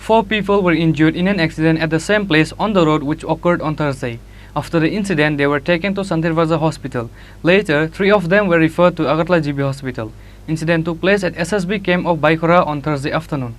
4 people were injured in an accident at the same place on the road which occurred on Thursday. After the incident, they were taken to Santirbaza Hospital. Later, 3 of them were referred to Agartala GB Hospital. Incident took place at SSB camp of Khorang on Thursday afternoon.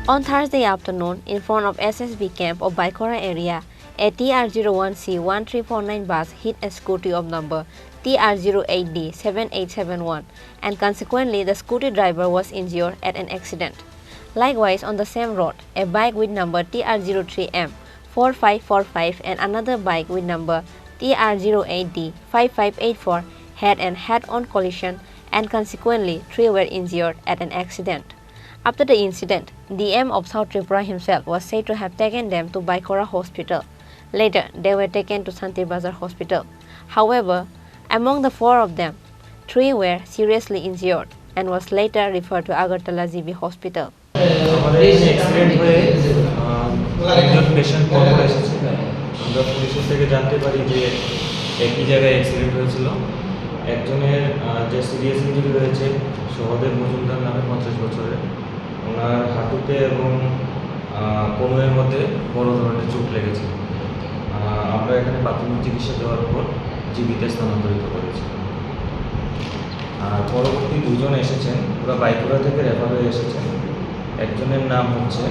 On Thursday afternoon, in front of SSB camp of Khorang area, a TR01C1349 bus hit a scooty of number TR08D7871, and consequently the scooty driver was injured at an accident. Likewise, on the same road, a bike with number TR03M4545 and another bike with number TR08D5584 had an head-on collision, and consequently 3 were injured at an accident. After the incident, the M of South Tripura himself was said to have taken them to Khorang Hospital. Later, they were taken to Santirbaza Hospital. However, among the 4 of them, 3 were seriously injured and was later referred to Agartala GB Hospital. ওনার হাঁটুতে এবং কোমরের মধ্যে বড় ধরনের চোট লেগেছে। আমরা এখানে প্রাথমিক চিকিৎসা দেওয়ার পর জীবিতে স্থানান্তরিত করেছি। পরবর্তী 2 জন এসেছেন, ওরা বাইকুড়া থেকে রেফার হয়ে এসেছেন। একজনের নাম হচ্ছে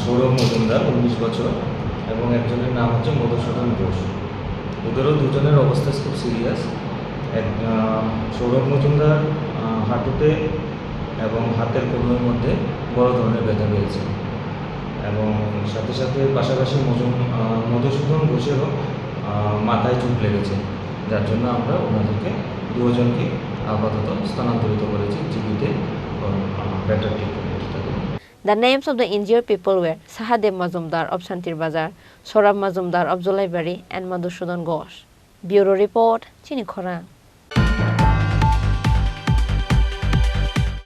সৌরভ মজুমদার 19 বছর এবং একজনের নাম হচ্ছে মধুসূদন ঘোষ। ওদেরও 2 জনের অবস্থা খুব সিরিয়াস। সৌরভ মজুমদার হাঁটুতে এবং হাতের কোমরের মধ্যে বড় ধরনের ব্যথা পেয়েছে এবং সাথে সাথে পাশাপাশি মধুসূদন ঘোষেরও মাথায় চোট লেগেছে, যার জন্য আমরা ওনাদেরকে 2 জনকে আপাতত স্থানান্তরিত করেছি জীবিতে better treatment. The names of the injured people were Sahadev Mazumdar of Santirbazar, Sorab Mazumdar of Jolaibari, and Madhusudan Ghosh. Bureau Report, Chini Khorang.